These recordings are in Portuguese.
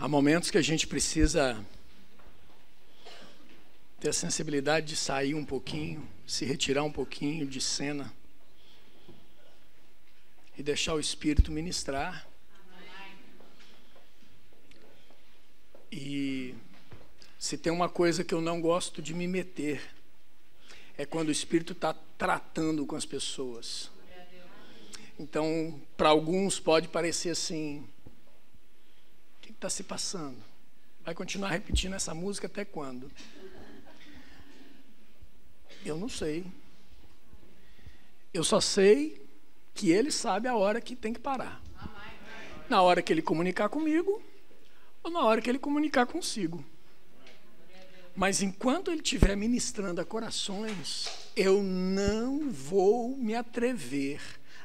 Há momentos que a gente precisa ter a sensibilidade de sair um pouquinho, se retirar um pouquinho de cena e deixar o Espírito ministrar. E se tem uma coisa que eu não gosto de me meter, é quando o Espírito está tratando com as pessoas. Então, para alguns pode parecer assim: o que está se passando? Vai continuar repetindo essa música até quando? Eu não sei. Eu só sei que Ele sabe a hora que tem que parar. Na hora que Ele comunicar comigo, ou na hora que Ele comunicar consigo. Mas enquanto Ele estiver ministrando a corações, eu não vou me atrever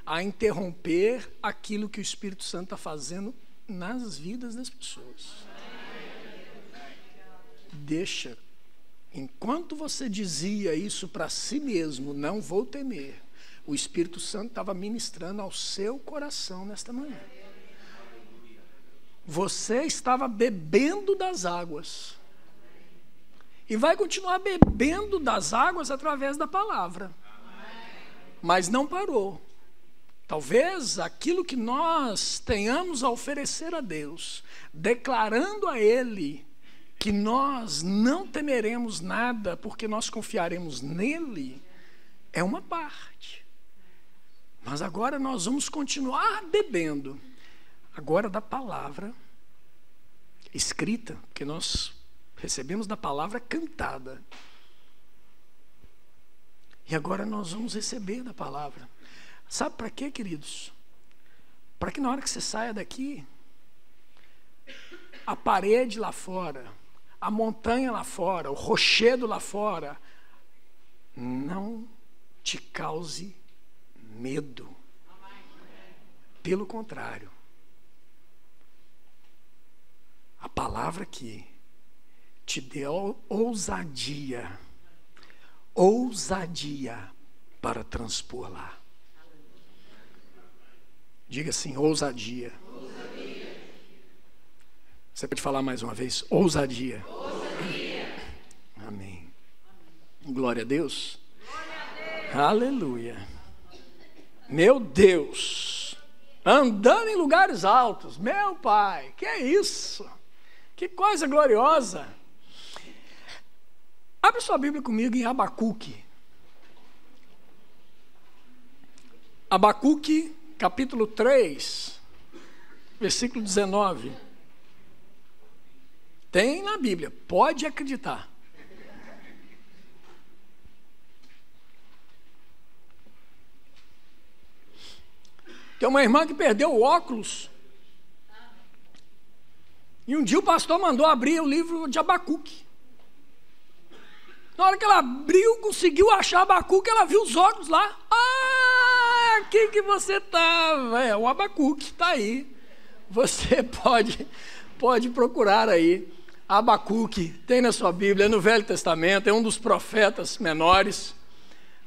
a interromper aquilo que o Espírito Santo está fazendo nas vidas das pessoas. Deixa. Enquanto você dizia isso para si mesmo, não vou temer, o Espírito Santo estava ministrando ao seu coração nesta manhã. Você estava bebendo das águas. E vai continuar bebendo das águas através da palavra. Mas não parou. Talvez aquilo que nós tenhamos a oferecer a Deus, declarando a Ele que nós não temeremos nada porque nós confiaremos nele, é uma parte. Mas agora nós vamos continuar bebendo, agora da palavra escrita, porque nós recebemos da palavra cantada. E agora nós vamos receber da palavra. Sabe para quê, queridos? Para que na hora que você saia daqui, a parede lá fora, a montanha lá fora, o rochedo lá fora, não te cause medo. Pelo contrário, a palavra aqui te deu ousadia para transpor lá. Diga assim: ousadia. Você pode falar mais uma vez? Ousadia. Amém. Glória a Deus. Aleluia. Meu Deus. Andando em lugares altos. Meu Pai. Que é isso? Que coisa gloriosa. Abre sua Bíblia comigo em Abacuque. Abacuque, capítulo 3, versículo 19. Tem na Bíblia, pode acreditar. Tem uma irmã que perdeu o óculos. E um dia o pastor mandou abrir o livro de Abacuque. Na hora que ela abriu, conseguiu achar Abacuque, ela viu os óculos lá. Ah, aqui que você estava. É o Abacuque, está aí. Você pode procurar aí. Abacuque, tem na sua Bíblia, é no Velho Testamento, é um dos profetas menores.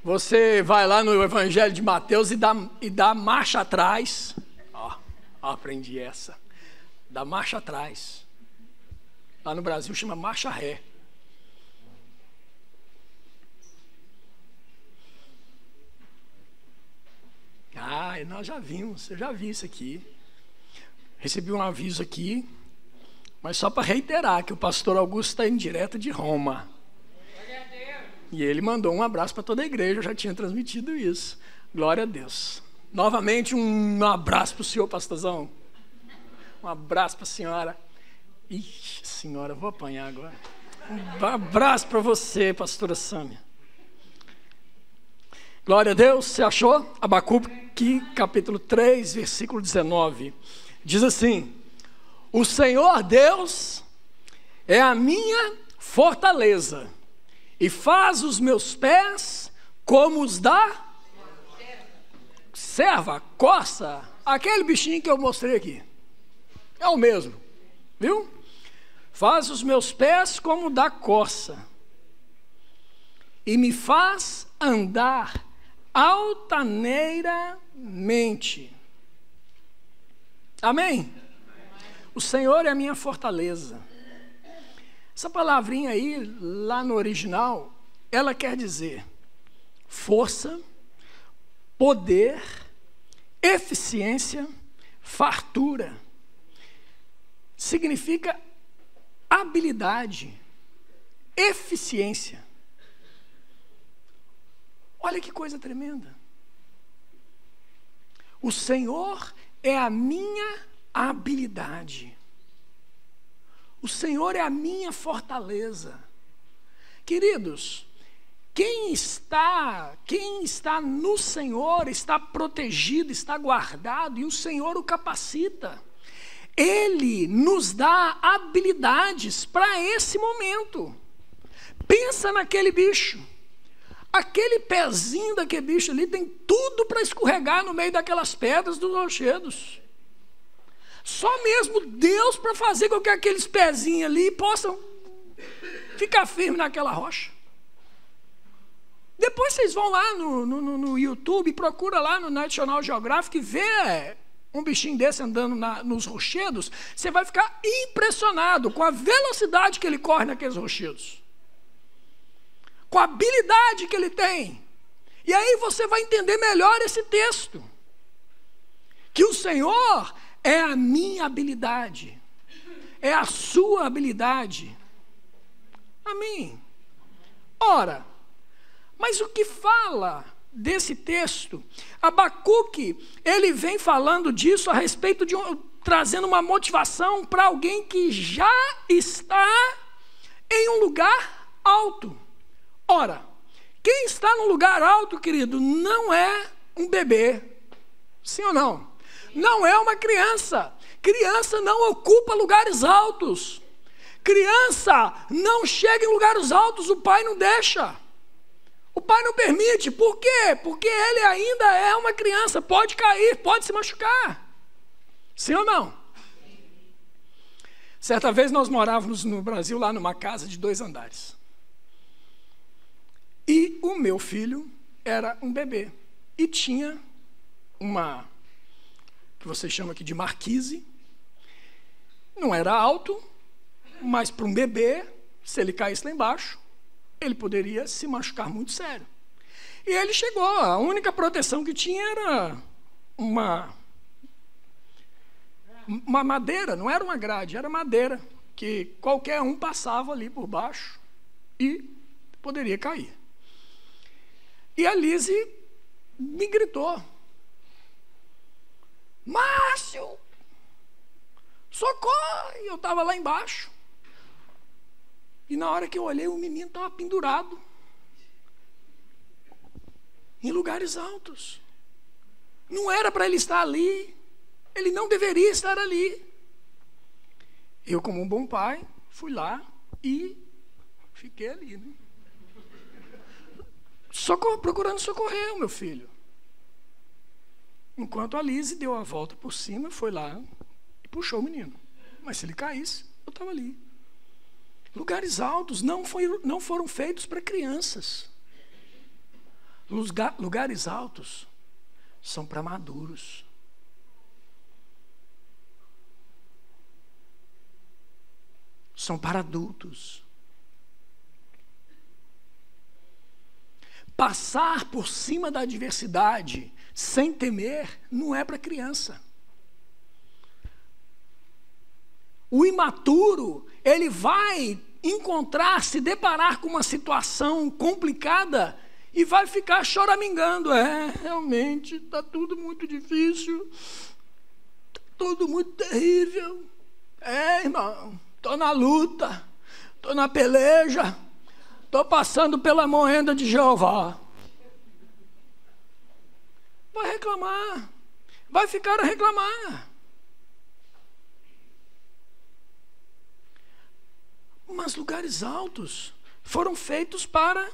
Você vai lá no Evangelho de Mateus e dá marcha atrás. Aprendi essa. Dá marcha atrás. Lá no Brasil chama marcha ré. Nós já vimos, eu já vi isso aqui. Recebi um aviso aqui, mas só para reiterar que o pastor Augusto está em direto de Roma. E ele mandou um abraço para toda a igreja, eu já tinha transmitido isso. Glória a Deus. Novamente um abraço para o senhor, pastorzão. Um abraço para a senhora. Ixi, senhora, vou apanhar agora. Um abraço para você, pastora Sâmia. Glória a Deus, você achou? Abacuque, capítulo 3, versículo 19. Diz assim: o Senhor Deus é a minha fortaleza e faz os meus pés como os da serva, coça, aquele bichinho que eu mostrei aqui. É o mesmo, viu? Faz os meus pés como da coça e me faz andar altaneiramente. Amém? O Senhor é a minha fortaleza. Essa palavrinha aí, lá no original, ela quer dizer força, poder, eficiência, fartura. Significa habilidade, eficiência. Olha que coisa tremenda. O Senhor é a minha habilidade. O Senhor é a minha fortaleza. Queridos, quem está no Senhor está protegido, está guardado, e o Senhor o capacita. Ele nos dá habilidades para esse momento. Pensa naquele bicho. Aquele pezinho daquele bicho ali tem tudo para escorregar no meio daquelas pedras dos rochedos. Só mesmo Deus para fazer com que aqueles pezinhos ali possam ficar firmes naquela rocha. Depois vocês vão lá no YouTube, procura lá no National Geographic e vê um bichinho desse andando nos rochedos. Você vai ficar impressionado com a velocidade que ele corre naqueles rochedos, com a habilidade que ele tem. E aí você vai entender melhor esse texto, que o Senhor é a minha habilidade, é a sua habilidade. Amém. Ora, mas o que fala desse texto? Abacuque, ele vem falando disso a respeito trazendo uma motivação para alguém que já está em um lugar alto. Ora, quem está num lugar alto, querido, não é um bebê. Sim ou não? Não é uma criança. Criança não ocupa lugares altos. Criança não chega em lugares altos, o pai não deixa. O pai não permite. Por quê? Porque ele ainda é uma criança. Pode cair, pode se machucar. Sim ou não? Certa vez nós morávamos no Brasil, lá numa casa de 2 andares. E o meu filho era um bebê. E tinha uma, que você chama aqui de marquise. Não era alto, mas para um bebê, se ele caísse lá embaixo, ele poderia se machucar muito sério. E ele chegou, a única proteção que tinha era uma madeira, não era uma grade, era madeira, que qualquer um passava ali por baixo e poderia cair. E a Lise me gritou: Márcio, socorro! E eu estava lá embaixo. E na hora que eu olhei, o menino estava pendurado em lugares altos. Não era para ele estar ali. Ele não deveria estar ali. Eu, como um bom pai, fui lá e fiquei ali, né? Procurando socorrer o meu filho. Enquanto a Lise deu a volta por cima, foi lá e puxou o menino. Mas se ele caísse, eu estava ali. Lugares altos não foram feitos para crianças. Lugares altos são para maduros. São para adultos. Passar por cima da adversidade sem temer não é para criança. O imaturo, ele vai se deparar com uma situação complicada e vai ficar choramingando. Realmente, está tudo muito difícil, está tudo muito terrível. Irmão, estou na luta, estou na peleja, estou passando pela moenda de Jeová. Vai reclamar, vai ficar a reclamar. Mas lugares altos foram feitos para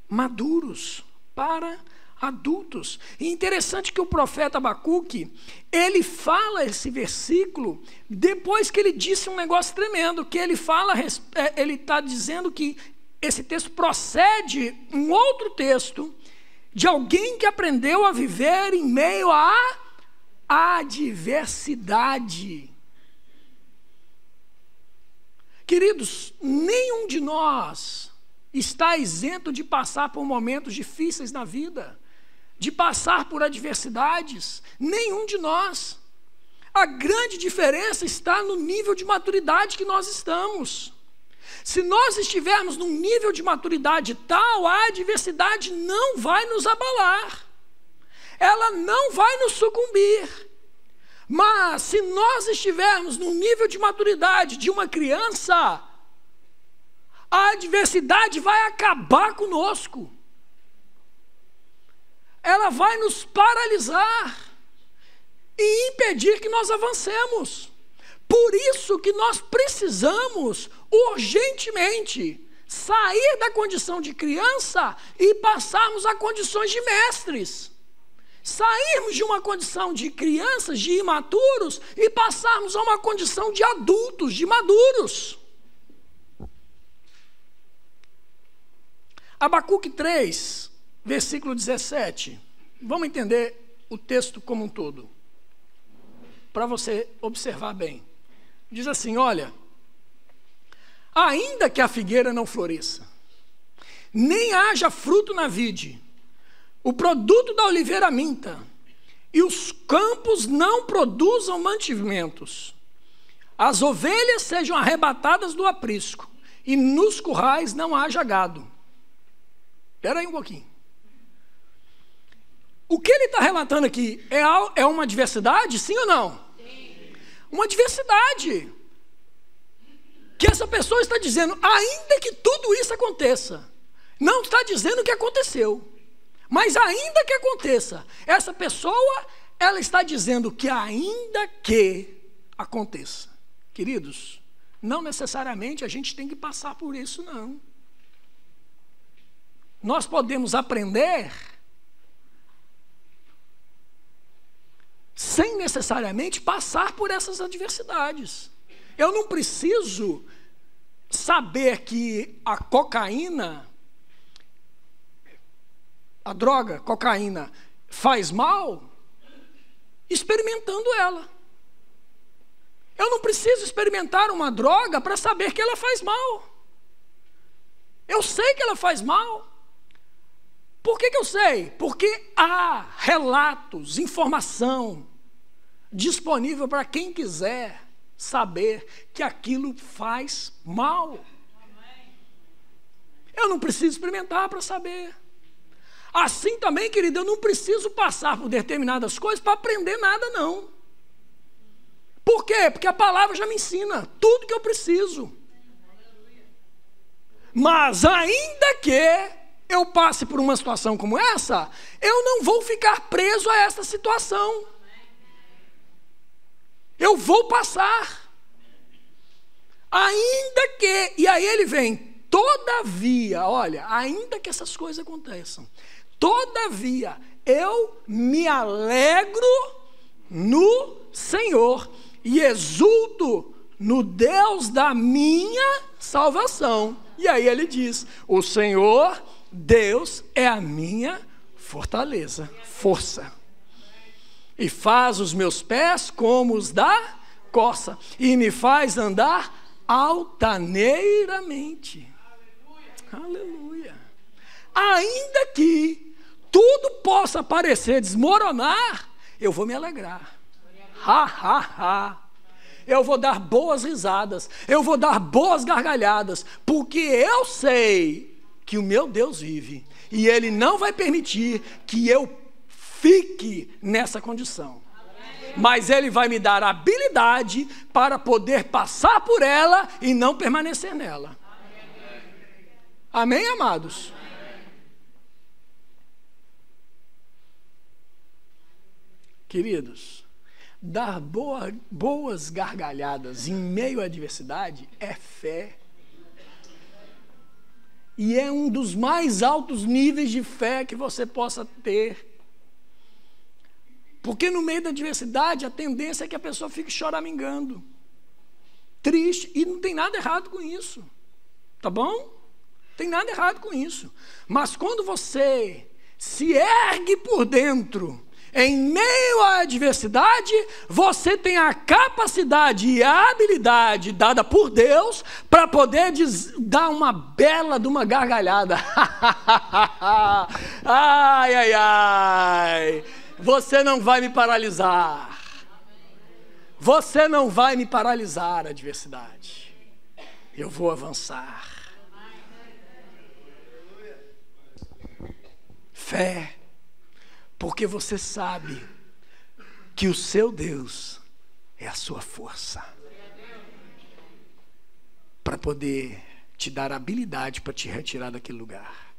maduros, para adultos. E interessante que o profeta Abacuque, ele fala esse versículo depois que ele disse um negócio tremendo, que ele está dizendo que esse texto procede um outro texto de alguém que aprendeu a viver em meio à adversidade. Queridos, nenhum de nós está isento de passar por momentos difíceis na vida, de passar por adversidades. Nenhum de nós. A grande diferença está no nível de maturidade que nós estamos. Se nós estivermos num nível de maturidade tal, a adversidade não vai nos abalar. Ela não vai nos sucumbir. Mas se nós estivermos num nível de maturidade de uma criança, a adversidade vai acabar conosco. Ela vai nos paralisar e impedir que nós avancemos. Por isso que nós precisamos urgentemente sair da condição de criança e passarmos a condições de mestres. Sairmos de uma condição de crianças, de imaturos, e passarmos a uma condição de adultos, de maduros. Abacuque 3, versículo 17. Vamos entender o texto como um todo, para você observar bem. Diz assim, olha: ainda que a figueira não floresça, nem haja fruto na vide, o produto da oliveira minta, e os campos não produzam mantimentos, as ovelhas sejam arrebatadas do aprisco, e nos currais não haja gado. Espera aí um pouquinho. O que ele está relatando aqui é uma adversidade, sim ou não? Sim. Uma adversidade. Que essa pessoa está dizendo, ainda que tudo isso aconteça. Não está dizendo que aconteceu. Mas ainda que aconteça, essa pessoa, ela está dizendo que ainda que aconteça. Queridos, não necessariamente a gente tem que passar por isso, não. Nós podemos aprender sem necessariamente passar por essas adversidades. Eu não preciso saber que a cocaína, a droga, cocaína, faz mal, experimentando ela. Eu não preciso experimentar uma droga para saber que ela faz mal. Eu sei que ela faz mal. Por que eu sei? Porque há relatos, informação disponível para quem quiser saber que aquilo faz mal. Eu não preciso experimentar para saber. Assim também, querido, eu não preciso passar por determinadas coisas para aprender nada, não. Por quê? Porque a palavra já me ensina tudo que eu preciso. Mas ainda que eu passe por uma situação como essa, eu não vou ficar preso a essa situação. Eu vou passar. Ainda que, e aí ele vem, todavia, olha, ainda que essas coisas aconteçam, todavia, eu me alegro no Senhor e exulto no Deus da minha salvação. E aí ele diz, o Senhor, Deus, é a minha fortaleza, força. E faz os meus pés como os da corça, e me faz andar altaneiramente. Aleluia. Ainda que tudo possa parecer desmoronar, eu vou me alegrar. Ha, ha, ha. Eu vou dar boas risadas, eu vou dar boas gargalhadas, porque eu sei que o meu Deus vive, e Ele não vai permitir que eu fique nessa condição. Mas Ele vai me dar habilidade para poder passar por ela e não permanecer nela. Amém, amados? Queridos, dar boas gargalhadas em meio à adversidade é fé. E é um dos mais altos níveis de fé que você possa ter. Porque no meio da adversidade, a tendência é que a pessoa fique choramingando, triste, e não tem nada errado com isso. Tá bom? Não tem nada errado com isso. Mas quando você se ergue por dentro, em meio à adversidade, você tem a capacidade e a habilidade dada por Deus para poder dar uma bela de uma gargalhada. Ai, ai, ai. Você não vai me paralisar. Você não vai me paralisar, adversidade. Eu vou avançar. Fé. Porque você sabe que o seu Deus é a sua força para poder te dar habilidade para te retirar daquele lugar.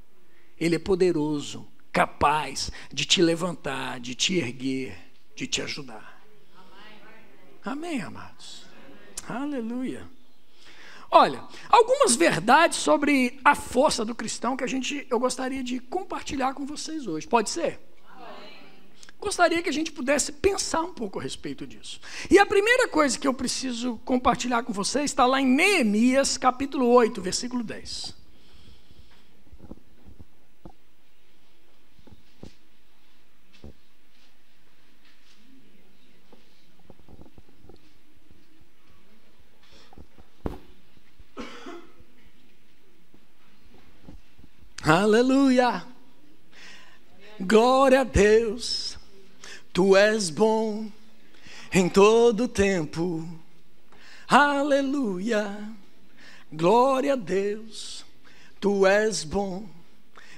Ele é poderoso, capaz de te levantar, de te erguer, de te ajudar. Amém, amados? Aleluia. Olha, algumas verdades sobre a força do cristão que eu gostaria de compartilhar com vocês hoje. Pode ser? Gostaria que a gente pudesse pensar um pouco a respeito disso. E a primeira coisa que eu preciso compartilhar com vocês está lá em Neemias, capítulo 8, versículo 10. Aleluia! Glória a Deus! Tu és bom em todo tempo. Aleluia. Glória a Deus. Tu és bom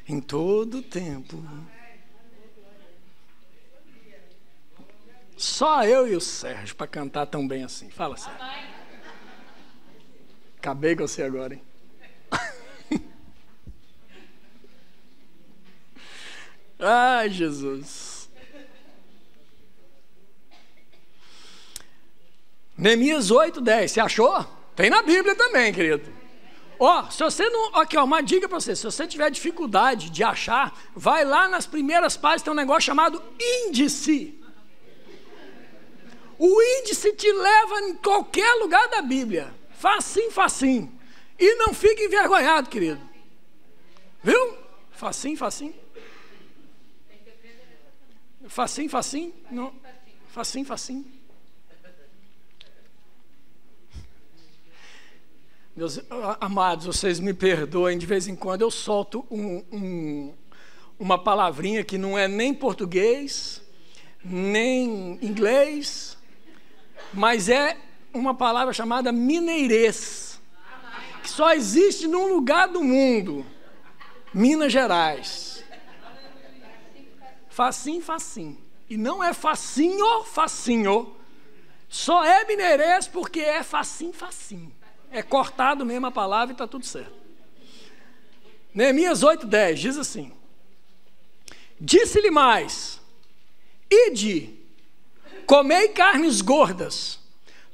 em todo tempo. Só eu e o Sérgio para cantar tão bem assim. Fala, Sérgio. Acabei com você agora, hein? Ai, Jesus. Neemias 8, 10, você achou? Tem na Bíblia também, querido. Se você não... Aqui, uma dica para você. Se você tiver dificuldade de achar, vai lá nas primeiras páginas, tem um negócio chamado índice. O índice te leva em qualquer lugar da Bíblia. Facinho, facinho. E não fique envergonhado, querido. Viu? Facinho, facinho. Facinho, facinho. Não. Facinho, facinho. Meus amados, vocês me perdoem, de vez em quando eu solto uma palavrinha que não é nem português, nem inglês, mas é uma palavra chamada mineirês, que só existe num lugar do mundo, Minas Gerais. Facinho, facinho. E não é facinho, facinho. Só é mineirês porque é facinho, facinho. É cortado mesmo a palavra e está tudo certo. Neemias 8:10 diz assim: disse-lhe mais: ide, comei carnes gordas,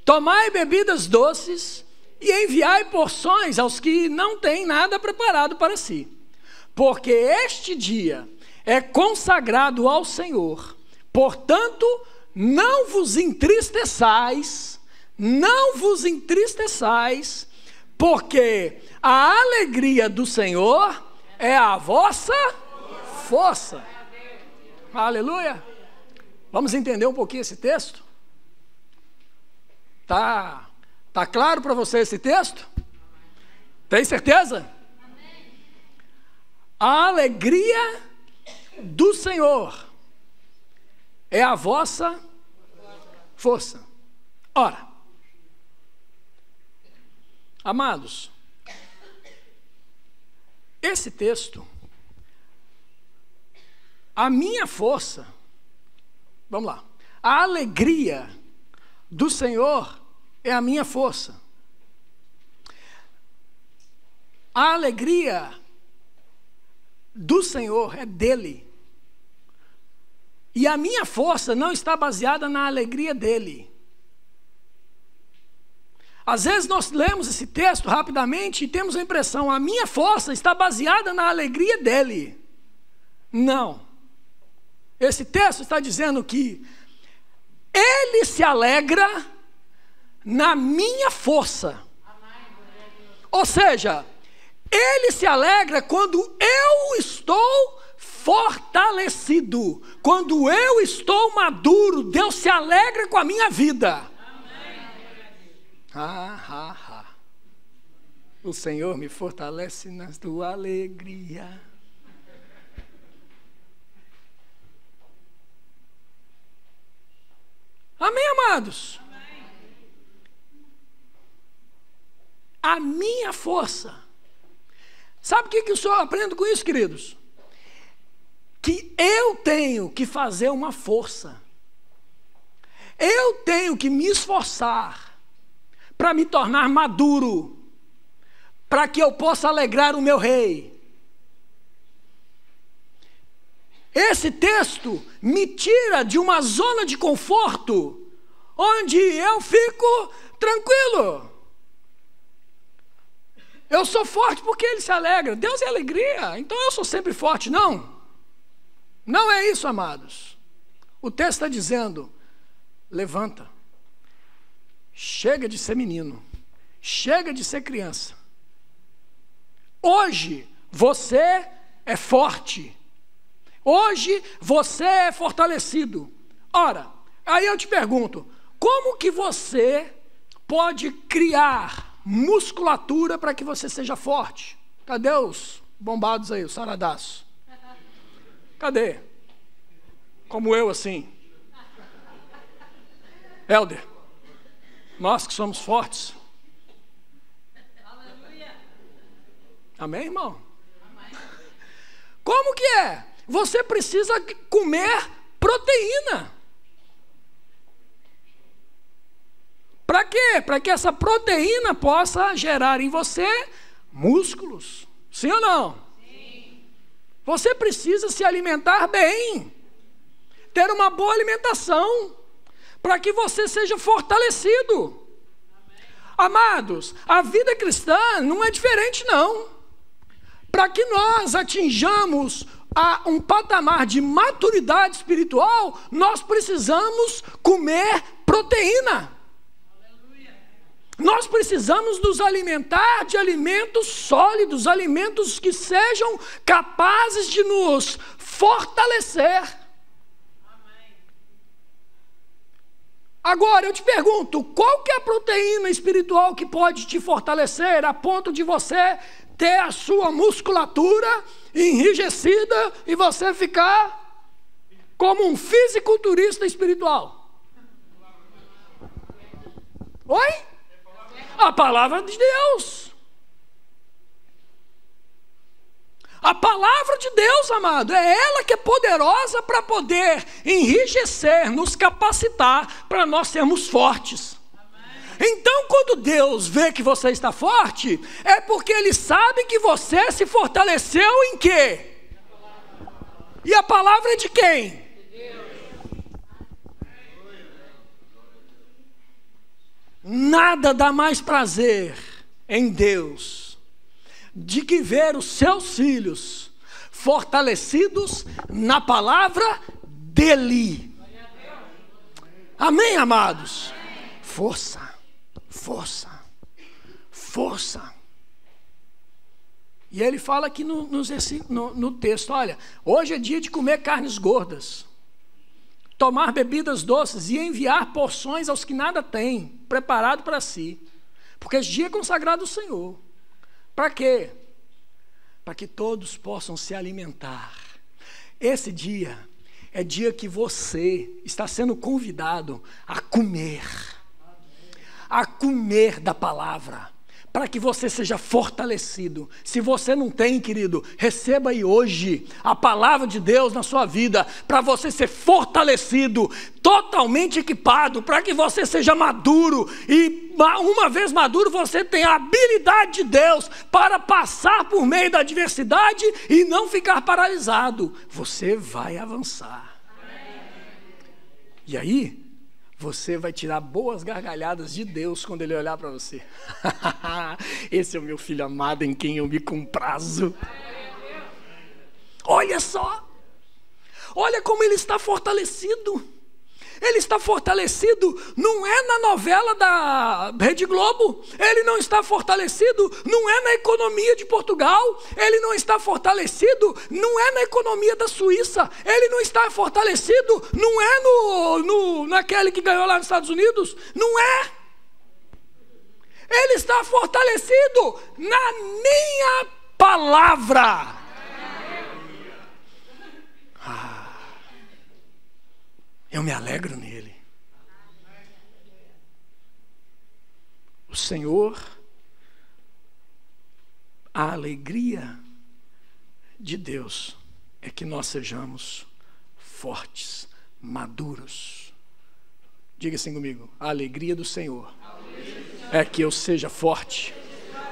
tomai bebidas doces e enviai porções aos que não têm nada preparado para si, porque este dia é consagrado ao Senhor. Portanto, não vos entristeçais, porque a alegria do Senhor é a vossa força. Aleluia. Vamos entender um pouquinho esse texto? Tá claro para você esse texto? Tem certeza? A alegria do Senhor é a vossa força. Ora, amados, esse texto, a minha força, vamos lá, a alegria do Senhor é a minha força. A alegria do Senhor é dele. E a minha força não está baseada na alegria dele. Às vezes nós lemos esse texto rapidamente e temos a impressão, a minha força está baseada na alegria dele. Não. Esse texto está dizendo que ele se alegra na minha força. Ou seja, ele se alegra quando eu estou fortalecido. Quando eu estou maduro, Deus se alegra com a minha vida. O Senhor me fortalece na tua alegria. Amém, amados? Amém. A minha força. Sabe o que eu só aprendo com isso, queridos? Que eu tenho que fazer uma força. Eu tenho que me esforçar para me tornar maduro, para que eu possa alegrar o meu rei. Esse texto me tira de uma zona de conforto, onde eu fico tranquilo. Eu sou forte porque ele se alegra. Deus é alegria, então eu sou sempre forte. Não, não é isso, amados. O texto está dizendo, levanta, chega de ser menino, chega de ser criança. Hoje você é forte. Hoje você é fortalecido. Ora, aí eu te pergunto, como que você pode criar musculatura para que você seja forte? Cadê os bombados aí, os saradaços? Cadê? Como eu assim. Helder, nós que somos fortes. Amém, irmão? Como que é? Você precisa comer proteína. Para quê? Para que essa proteína possa gerar em você músculos. Sim ou não? Sim. Você precisa se alimentar bem. Ter uma boa alimentação. Para que você seja fortalecido. Amém. Amados, a vida cristã não é diferente não. Para que nós atinjamos a um patamar de maturidade espiritual, nós precisamos comer proteína. Aleluia. Nós precisamos nos alimentar de alimentos sólidos, alimentos que sejam capazes de nos fortalecer. Amém. Agora eu te pergunto, qual que é a proteína espiritual que pode te fortalecer a ponto de você ter a sua musculatura enrijecida e você ficar como um fisiculturista espiritual? Oi? A palavra de Deus. A palavra de Deus, amado, é ela que é poderosa para poder enrijecer, nos capacitar para nós sermos fortes. Então, quando Deus vê que você está forte, é porque Ele sabe que você se fortaleceu em quê? E a palavra é de quem? Nada dá mais prazer em Deus de que ver os seus filhos fortalecidos na palavra dEle. Amém, amados? Força. Força, força. E ele fala aqui no texto, olha, hoje é dia de comer carnes gordas, tomar bebidas doces e enviar porções aos que nada têm, preparado para si. Porque esse dia é consagrado ao Senhor. Para quê? Para que todos possam se alimentar. Esse dia é dia que você está sendo convidado a comer da palavra, para que você seja fortalecido. Se você não tem, querido, receba aí hoje a palavra de Deus na sua vida, para você ser fortalecido, totalmente equipado, para que você seja maduro, e uma vez maduro, você tem a habilidade de Deus para passar por meio da adversidade e não ficar paralisado. Você vai avançar. E aí, você vai tirar boas gargalhadas de Deus quando Ele olhar para você. Esse é o meu filho amado em quem eu me comprazo. Olha só. Olha como ele está fortalecido. Ele está fortalecido, não é na novela da Rede Globo, ele não está fortalecido, não é na economia de Portugal, ele não está fortalecido, não é na economia da Suíça, ele não está fortalecido, não é naquele que ganhou lá nos Estados Unidos, não é. Ele está fortalecido na minha palavra. Eu me alegro nele. O Senhor, a alegria de Deus é que nós sejamos fortes, maduros. Diga assim comigo: a alegria do Senhor é que eu seja forte,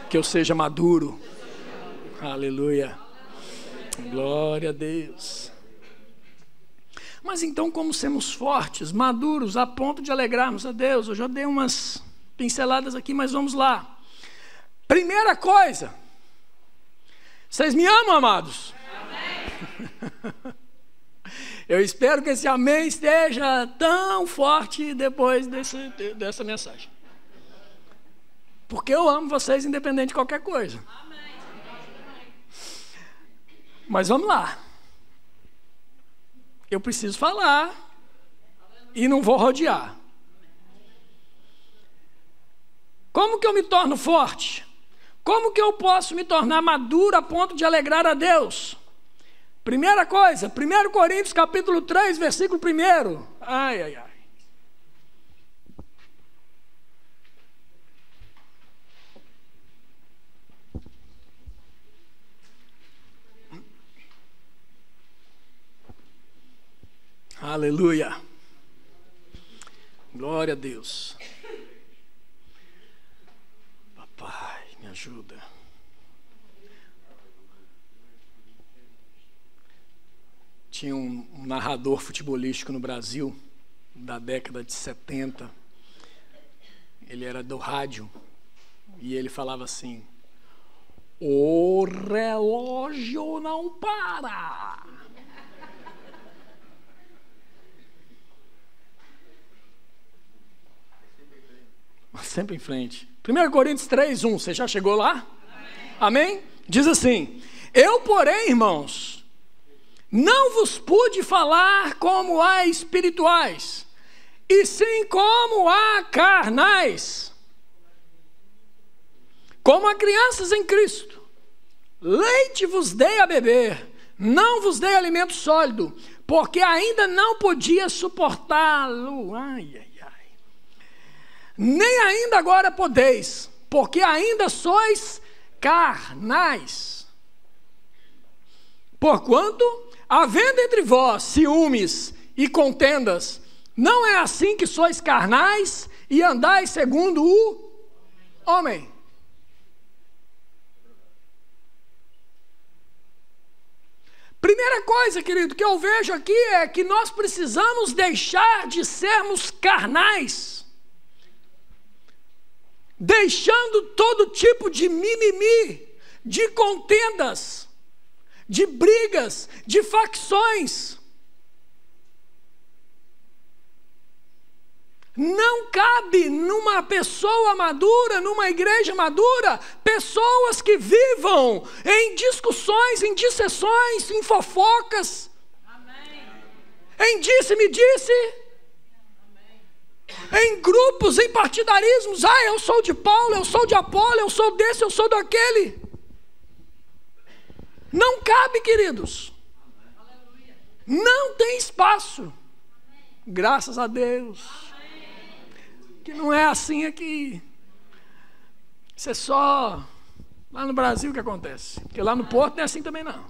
que eu seja maduro. Aleluia. Glória a Deus. Mas então, como sermos fortes, maduros, a ponto de alegrarmos a Deus? Eu já dei umas pinceladas aqui, mas vamos lá. Primeira coisa, vocês me amam, amados? Amém. Eu espero que esse amém esteja tão forte depois dessa mensagem. Porque eu amo vocês independente de qualquer coisa. Amém. Mas vamos lá. Eu preciso falar e não vou rodear. Como que eu me torno forte? Como que eu posso me tornar maduro a ponto de alegrar a Deus? Primeira coisa, 1 Coríntios capítulo 3, versículo 1. Ai, ai, ai. Aleluia. Glória a Deus. Papai, me ajuda. Tinha um narrador futebolístico no Brasil, da década de 70. Ele era do rádio. E ele falava assim: o relógio não para. Sempre em frente. 1 Coríntios 3, 1. Você já chegou lá? Amém? Amém? Diz assim: eu, porém, irmãos, não vos pude falar como a espirituais, e sim como a carnais, como a crianças em Cristo. Leite vos dei a beber, não vos dei alimento sólido, porque ainda não podia suportá-lo. Ai, ai. Nem ainda agora podeis, porque ainda sois carnais. Porquanto, havendo entre vós ciúmes e contendas, não é assim que sois carnais e andais segundo o homem. Primeira coisa, querido, que eu vejo aqui é que nós precisamos deixar de sermos carnais. Deixando todo tipo de mimimi, de contendas, de brigas, de facções. Não cabe numa pessoa madura, numa igreja madura, pessoas que vivam em discussões, em dissessões, em fofocas. Amém. Em disse-me-disse. Em grupos, em partidarismos. Eu sou de Paulo, eu sou de Apolo, eu sou desse, eu sou daquele. Não cabe, queridos. Não tem espaço. Graças a Deus. Que não é assim aqui. Isso é só lá no Brasil que acontece. Porque lá no Porto não é assim também não.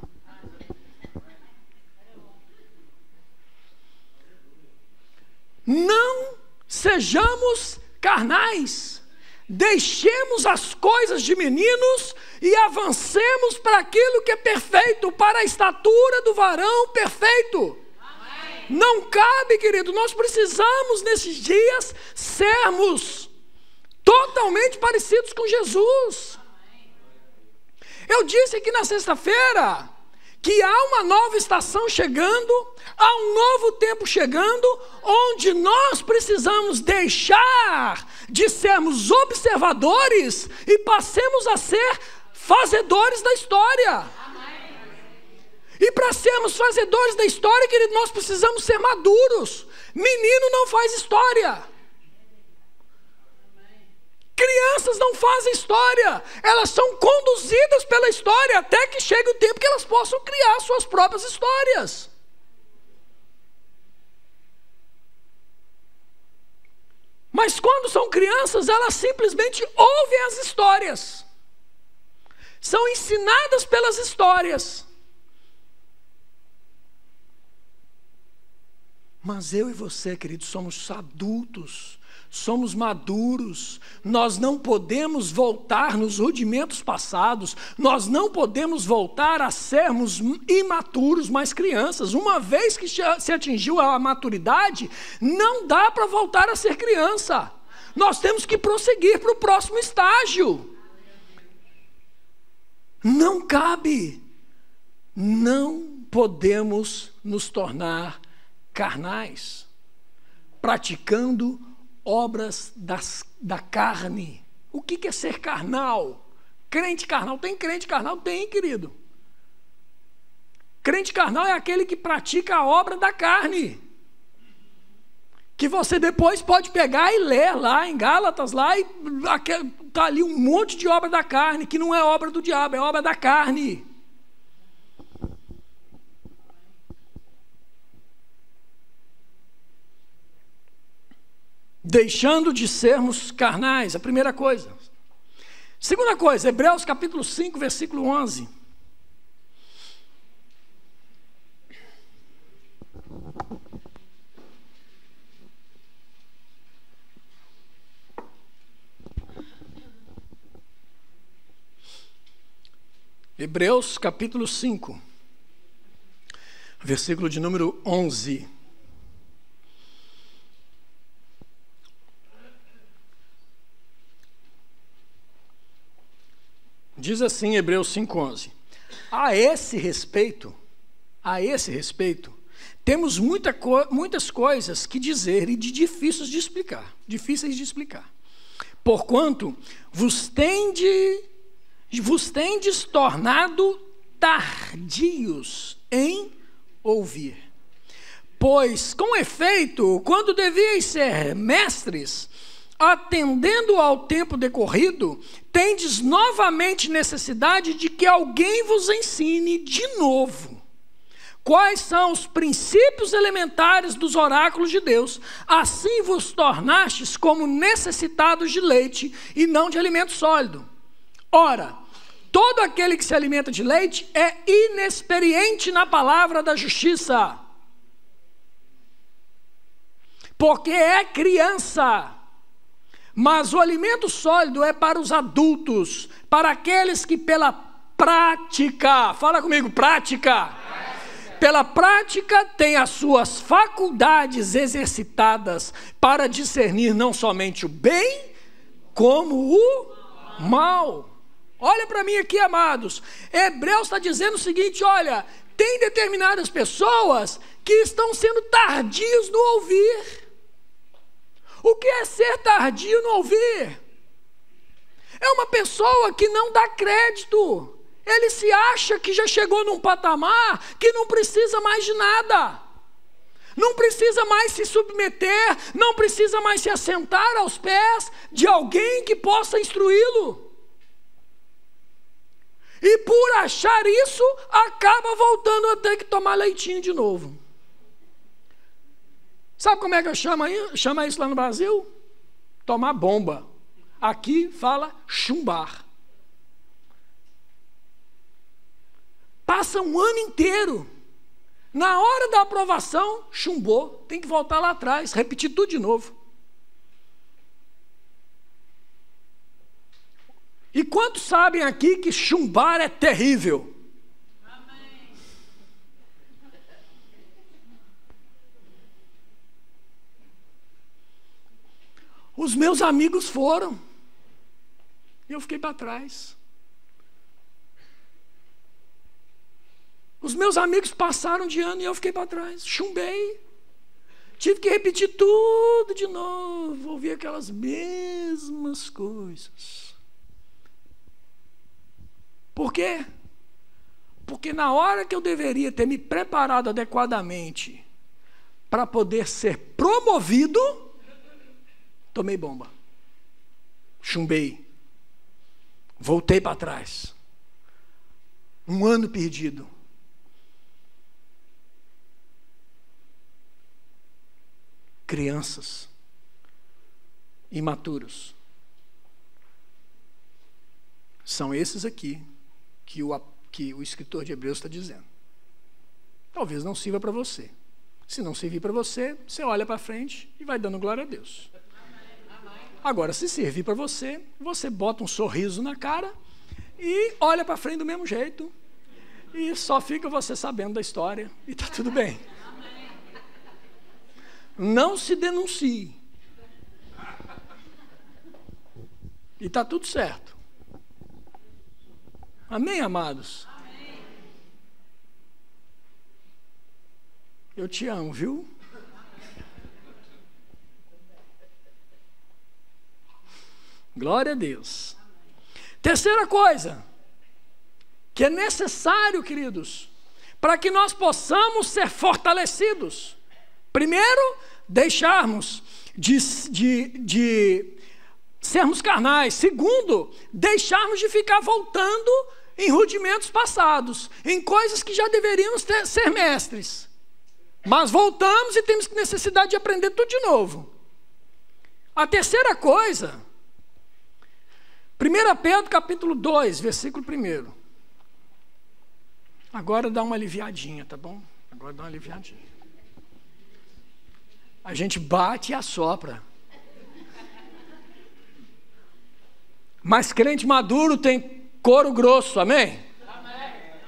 Não sejamos carnais, deixemos as coisas de meninos e avancemos para aquilo que é perfeito, para a estatura do varão perfeito. Amém. Não cabe, querido, nós precisamos nesses dias sermos totalmente parecidos com Jesus. Amém. Eu disse aqui na sexta-feira que há uma nova estação chegando, há um novo tempo chegando, onde nós precisamos deixar de sermos observadores e passemos a ser fazedores da história. E para sermos fazedores da história, querido, nós precisamos ser maduros. Menino não faz história. Crianças não fazem história. Elas são conduzidas pela história até que chegue o tempo que elas possam criar suas próprias histórias. Mas quando são crianças, elas simplesmente ouvem as histórias. São ensinadas pelas histórias. Mas eu e você, queridos, somos adultos, somos maduros, nós não podemos voltar nos rudimentos passados, nós não podemos voltar a sermos imaturos, mas crianças. Uma vez que se atingiu a maturidade, não dá para voltar a ser criança, nós temos que prosseguir para o próximo estágio. Não cabe, não podemos nos tornar carnais, praticando obras da carne. O que é ser carnal? Crente carnal? Tem crente carnal? Tem, querido. Crente carnal é aquele que pratica a obra da carne, que você depois pode pegar e ler lá em Gálatas, lá, e está ali um monte de obra da carne, que não é obra do diabo, é obra da carne. Deixando de sermos carnais, a primeira coisa. Segunda coisa, Hebreus capítulo 5, versículo 11. Hebreus capítulo 5, versículo de número 11. Diz assim, Hebreus 5,11: a esse respeito, temos muitas coisas que dizer e difíceis de explicar. Porquanto vos tendes tornado tardios em ouvir. Pois, com efeito, quando devíeis ser mestres, atendendo ao tempo decorrido, tendes novamente necessidade de que alguém vos ensine de novo quais são os princípios elementares dos oráculos de Deus. Assim vos tornastes como necessitados de leite e não de alimento sólido. Ora, todo aquele que se alimenta de leite é inexperiente na palavra da justiça, porque é criança. Mas o alimento sólido é para os adultos, para aqueles que pela prática, fala comigo, prática. Pela prática têm as suas faculdades exercitadas para discernir não somente o bem, como o mal. Olha para mim aqui, amados. Hebreus está dizendo o seguinte, olha, tem determinadas pessoas que estão sendo tardios no ouvir. O que é ser tardio no ouvir? É uma pessoa que não dá crédito. Ele se acha que já chegou num patamar que não precisa mais de nada. Não precisa mais se submeter, não precisa mais se assentar aos pés de alguém que possa instruí-lo. E por achar isso, acaba voltando a ter que tomar leitinho de novo. Sabe como é que eu chamo isso lá no Brasil? Tomar bomba. Aqui fala chumbar. Passa um ano inteiro. Na hora da aprovação, chumbou. Tem que voltar lá atrás, repetir tudo de novo. E quantos sabem aqui que chumbar é terrível? Os meus amigos foram, e eu fiquei para trás. Os meus amigos passaram de ano e eu fiquei para trás. Chumbei. Tive que repetir tudo de novo. Ouvir aquelas mesmas coisas. Por quê? Porque na hora que eu deveria ter me preparado adequadamente para poder ser promovido, tomei bomba. Chumbei. Voltei para trás. Um ano perdido. Crianças imaturos. São esses aqui que o escritor de Hebreus está dizendo. Talvez não sirva para você. Se não servir para você, você olha para frente e vai dando glória a Deus. Agora, se servir para você, você bota um sorriso na cara e olha para frente do mesmo jeito. E só fica você sabendo da história e está tudo bem. Não se denuncie. E está tudo certo. Amém, amados? Amém. Eu te amo, viu? Glória a Deus. Terceira coisa, que é necessário, queridos, para que nós possamos ser fortalecidos. Primeiro, deixarmos de sermos carnais. Segundo, deixarmos de ficar voltando em rudimentos passados, em coisas que já deveríamos ser mestres. Mas voltamos e temos necessidade de aprender tudo de novo. A terceira coisa, 1 Pedro capítulo 2, versículo 1. Agora dá uma aliviadinha, tá bom? Agora dá uma aliviadinha. A gente bate e assopra. Mas crente maduro tem couro grosso, amém? Amém.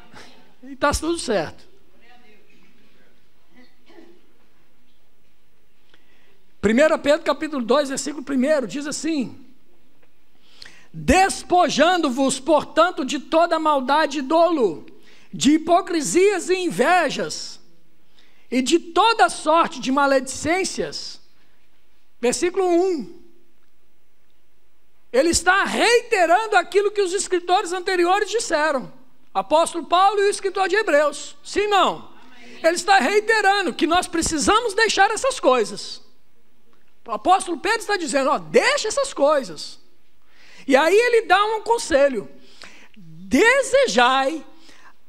E está tudo certo. 1 Pedro capítulo 2, versículo 1, diz assim: despojando-vos, portanto, de toda maldade e dolo, de hipocrisias e invejas, e de toda sorte de maledicências. Versículo 1. Ele está reiterando aquilo que os escritores anteriores disseram. Apóstolo Paulo e o escritor de Hebreus. Sim, não? Ele está reiterando que nós precisamos deixar essas coisas. O apóstolo Pedro está dizendo, deixa essas coisas. E aí ele dá um conselho. Desejai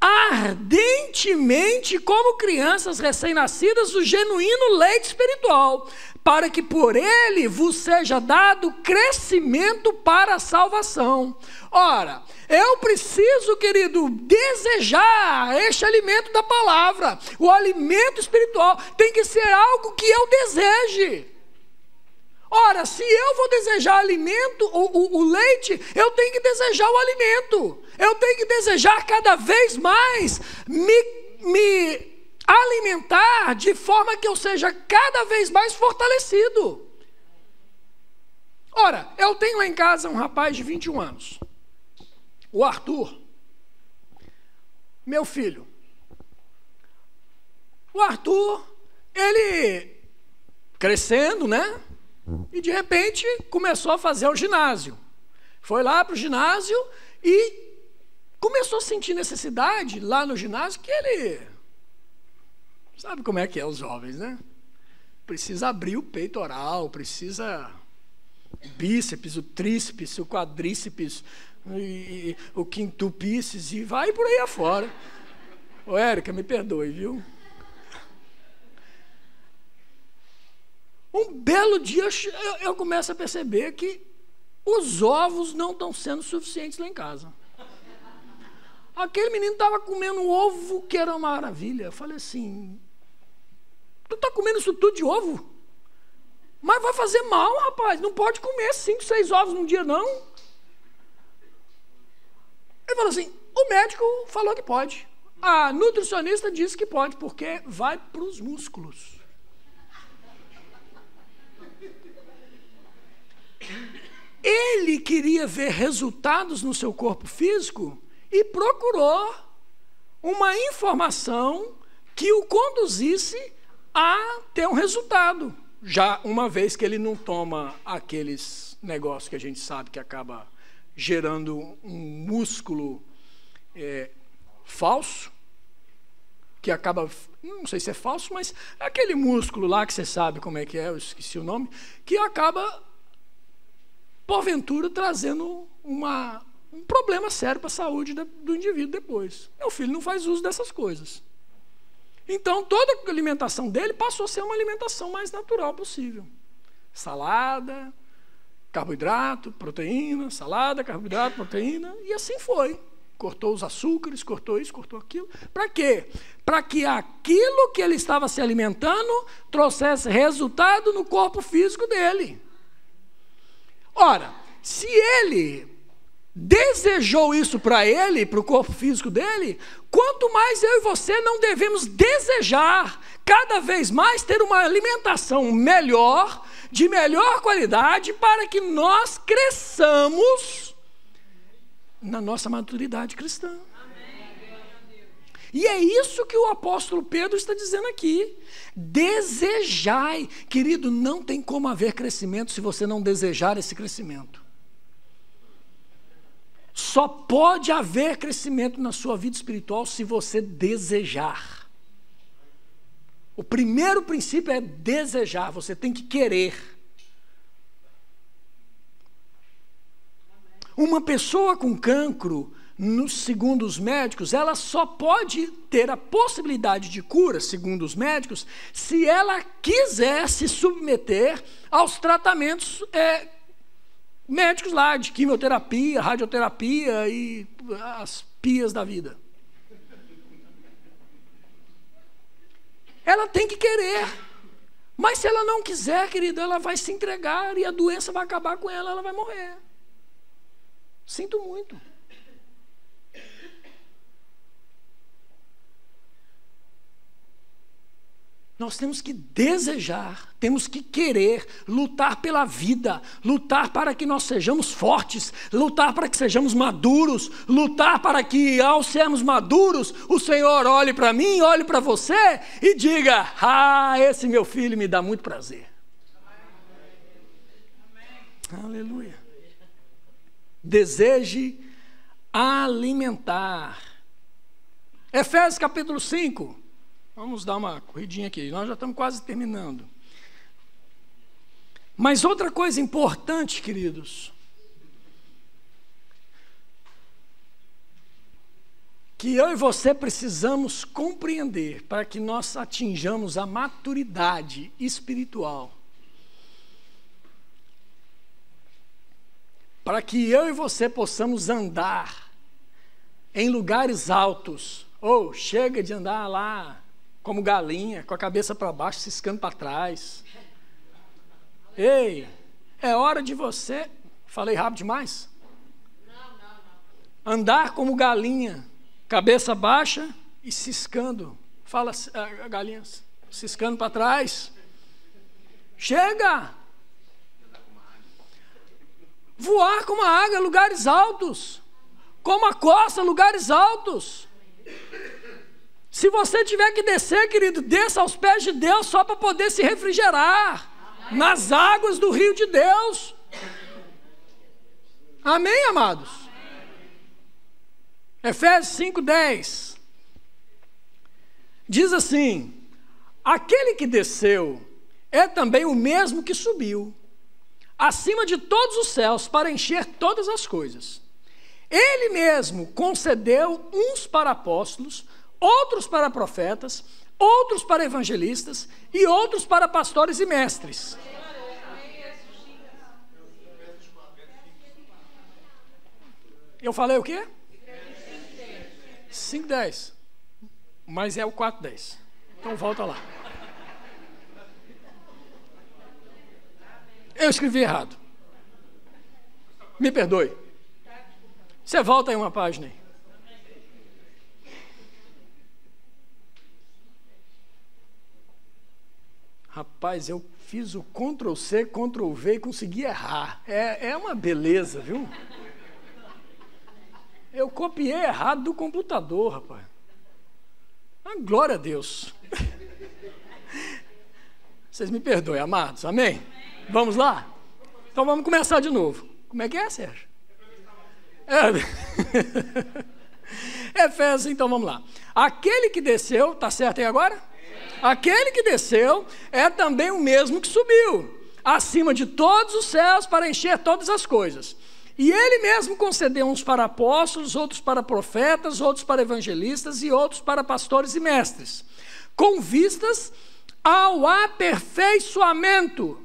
ardentemente, como crianças recém-nascidas, o genuíno leite espiritual, para que por ele vos seja dado crescimento para a salvação. Ora, eu preciso, querido, desejar este alimento da palavra. O alimento espiritual tem que ser algo que eu deseje. Ora, se eu vou desejar alimento, o leite, eu tenho que desejar o alimento. Eu tenho que desejar cada vez mais me alimentar de forma que eu seja cada vez mais fortalecido. Ora, eu tenho lá em casa um rapaz de 21 anos. O Arthur. Meu filho. O Arthur, ele crescendo, né? E de repente começou a fazer o ginásio. Foi lá para o ginásio e começou a sentir necessidade lá no ginásio que ele... Sabe como é que é os jovens, né? Precisa abrir o peitoral, precisa o bíceps, o tríceps, o quadríceps, o quintupíceps e vai por aí afora. Ô Érica, me perdoe, viu? Um belo dia eu começo a perceber que os ovos não estão sendo suficientes lá em casa. Aquele menino estava comendo um ovo que era uma maravilha. Eu falei assim, tu está comendo isso tudo de ovo? Mas vai fazer mal, rapaz. Não pode comer 5, 6 ovos num dia, não. Ele falou assim, o médico falou que pode. A nutricionista disse que pode, porque vai para os músculos. Ele queria ver resultados no seu corpo físico e procurou uma informação que o conduzisse a ter um resultado. Já uma vez que ele não toma aqueles negócios que a gente sabe que acaba gerando um músculo falso, que acaba, não sei se é falso, mas é aquele músculo lá que você sabe como é que é, eu esqueci o nome, que acaba, porventura, trazendo um problema sério para a saúde do indivíduo depois. Meu filho não faz uso dessas coisas. Então, toda a alimentação dele passou a ser uma alimentação mais natural possível. Salada, carboidrato, proteína, salada, carboidrato, proteína, e assim foi. Cortou os açúcares, cortou isso, cortou aquilo. Para quê? Para que aquilo que ele estava se alimentando trouxesse resultado no corpo físico dele. Ora, se ele desejou isso para ele, para o corpo físico dele, quanto mais eu e você não devemos desejar cada vez mais ter uma alimentação melhor, de melhor qualidade, para que nós cresçamos na nossa maturidade cristã. E é isso que o apóstolo Pedro está dizendo aqui. Desejai. Querido, não tem como haver crescimento se você não desejar esse crescimento. Só pode haver crescimento na sua vida espiritual se você desejar. O primeiro princípio é desejar, você tem que querer. Uma pessoa com cancro, segundo os médicos, ela só pode ter a possibilidade de cura, segundo os médicos, se ela quiser se submeter aos tratamentos médicos lá, de quimioterapia, radioterapia e as pias da vida. Ela tem que querer. Mas se ela não quiser, querido, ela vai se entregar e a doença vai acabar com ela, ela vai morrer. Sinto muito. Nós temos que desejar, temos que querer, lutar pela vida, lutar para que nós sejamos fortes, lutar para que sejamos maduros, lutar para que, ao sermos maduros, o Senhor olhe para mim, olhe para você e diga: ah, esse meu filho me dá muito prazer. Amém. Aleluia. Deseje alimentar. Efésios capítulo 5. Vamos dar uma corridinha aqui, nós já estamos quase terminando. Mas outra coisa importante, queridos, que eu e você precisamos compreender para que nós atinjamos a maturidade espiritual. Para que eu e você possamos andar em lugares altos. Chega de andar lá como galinha, com a cabeça para baixo, ciscando para trás. Ei, é hora de você... Falei rápido demais? Não. Andar como galinha, cabeça baixa e ciscando. Fala, galinha, ciscando para trás. Chega! Voar como a águia, lugares altos. Como a costa, lugares altos. Se você tiver que descer, querido, desça aos pés de Deus só para poder se refrigerar. Amém. Nas águas do rio de Deus. Amém, amados? Amém. Efésios 5:10 diz assim: aquele que desceu é também o mesmo que subiu acima de todos os céus para encher todas as coisas. Ele mesmo concedeu uns para apóstolos, outros para profetas, outros para evangelistas e outros para pastores e mestres. Eu falei o quê? 5:10. Mas é o 4:10. Então volta lá. Eu escrevi errado. Me perdoe. Você volta aí uma página aí. Rapaz, eu fiz o Ctrl+C, Ctrl+V e consegui errar. É uma beleza, viu? Eu copiei errado do computador, rapaz. Ah, glória a Deus. Vocês me perdoem, amados, amém? Vamos lá? Então vamos começar de novo. Como é que é, Sérgio? Efésios, então vamos lá. Aquele que desceu, tá certo aí agora? Aquele que desceu é também o mesmo que subiu acima de todos os céus para encher todas as coisas. E ele mesmo concedeu uns para apóstolos, outros para profetas, outros para evangelistas e outros para pastores e mestres, com vistas ao aperfeiçoamento.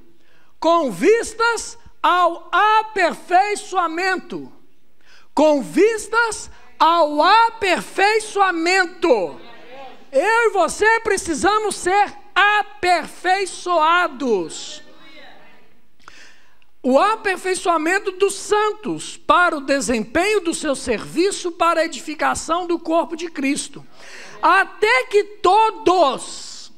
Com vistas ao aperfeiçoamento. Com vistas ao aperfeiçoamento. Eu e você precisamos ser aperfeiçoados. O aperfeiçoamento dos santos para o desempenho do seu serviço para a edificação do corpo de Cristo, até que todos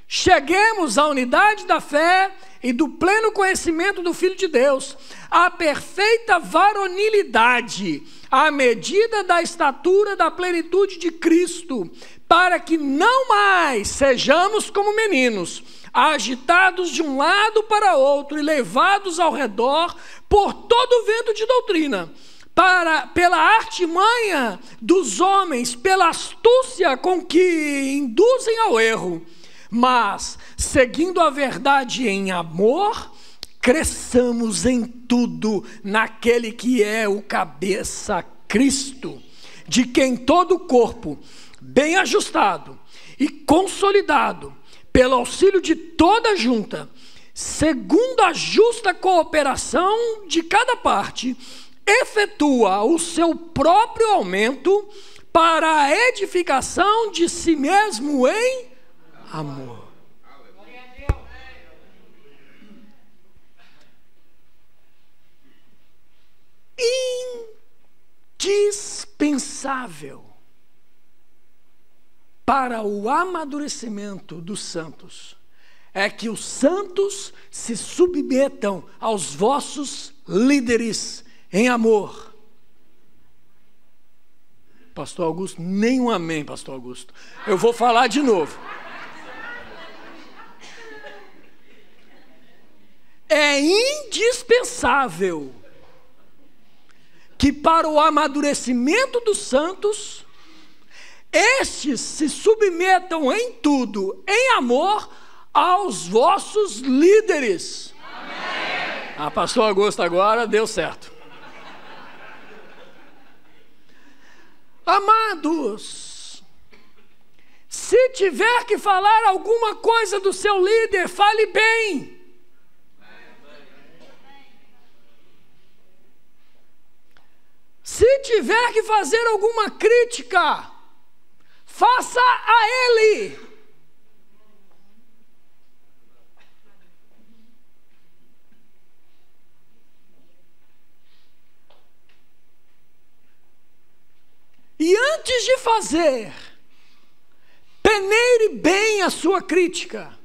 cheguemos à unidade da fé e do pleno conhecimento do Filho de Deus, à perfeita varonilidade, à medida da estatura da plenitude de Cristo, para que não mais sejamos como meninos, agitados de um lado para outro e levados ao redor por todo o vento de doutrina, pela artimanha dos homens, pela astúcia com que induzem ao erro, mas, seguindo a verdade em amor, cresçamos em tudo naquele que é o cabeça, Cristo, de quem todo o corpo, bem ajustado e consolidado, pelo auxílio de toda a junta, segundo a justa cooperação de cada parte, efetua o seu próprio aumento para a edificação de si mesmo em amor. Indispensável para o amadurecimento dos santos é que os santos se submetam aos vossos líderes em amor. Pastor Augusto, nem um amém, Pastor Augusto. Eu vou falar de novo. É indispensável que para o amadurecimento dos santos, estes se submetam em tudo, em amor, aos vossos líderes. Amém. Ah, pastor Augusto, agora deu certo. Amados, se tiver que falar alguma coisa do seu líder, fale bem. Se tiver que fazer alguma crítica, faça a ele. E antes de fazer, peneire bem a sua crítica,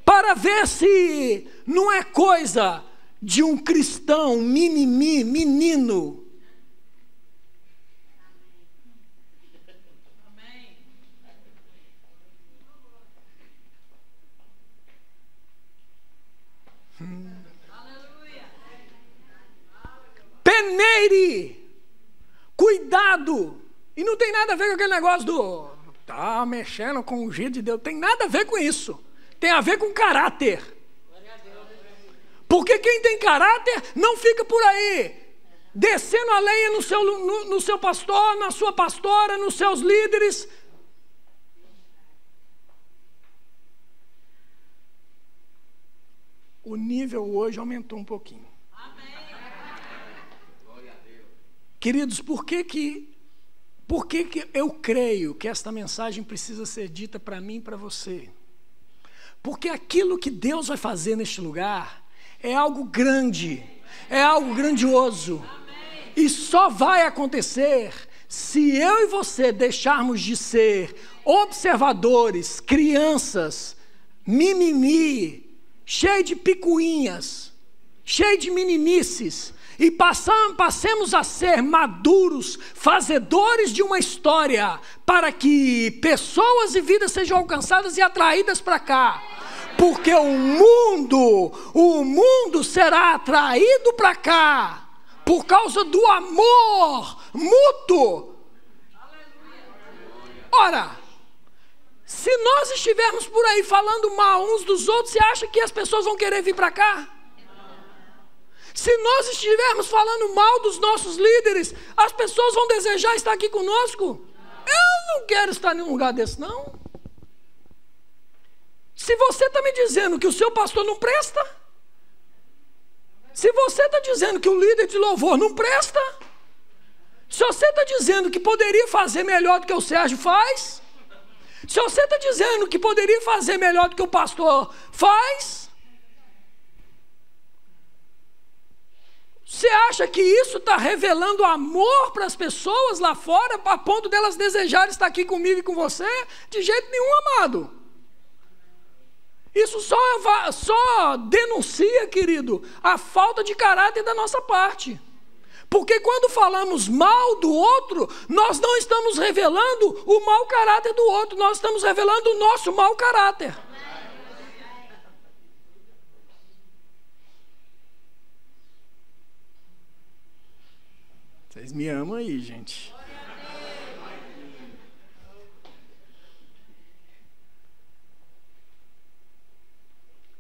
para ver se não é coisa de um cristão mimimi, menino. Peneire, cuidado, e não tem nada a ver com aquele negócio do tá mexendo com o ungido de Deus, tem nada a ver com isso, tem a ver com caráter, porque quem tem caráter não fica por aí descendo a lenha no seu pastor, na sua pastora, nos seus líderes. O nível hoje aumentou um pouquinho. Queridos, por que eu creio que esta mensagem precisa ser dita para mim e para você? Porque aquilo que Deus vai fazer neste lugar é algo grande, é algo grandioso. E só vai acontecer se eu e você deixarmos de ser observadores, crianças, mimimi, cheio de picuinhas, cheio de meninices, e passemos a ser maduros, fazedores de uma história, para que pessoas e vidas sejam alcançadas e atraídas para cá. Porque o mundo será atraído para cá, por causa do amor mútuo. Ora, se nós estivermos por aí falando mal uns dos outros, você acha que as pessoas vão querer vir para cá? Se nós estivermos falando mal dos nossos líderes, as pessoas vão desejar estar aqui conosco? Eu não quero estar em um lugar desse, não. Se você está me dizendo que o seu pastor não presta, se você está dizendo que o líder de louvor não presta, se você está dizendo que poderia fazer melhor do que o Sérgio faz, se você está dizendo que poderia fazer melhor do que o pastor faz, você acha que isso está revelando amor para as pessoas lá fora, a ponto delas desejarem estar aqui comigo e com você? De jeito nenhum, amado. Isso só denuncia, querido, a falta de caráter da nossa parte. Porque quando falamos mal do outro, nós não estamos revelando o mau caráter do outro, nós estamos revelando o nosso mau caráter. Vocês me amam aí, gente.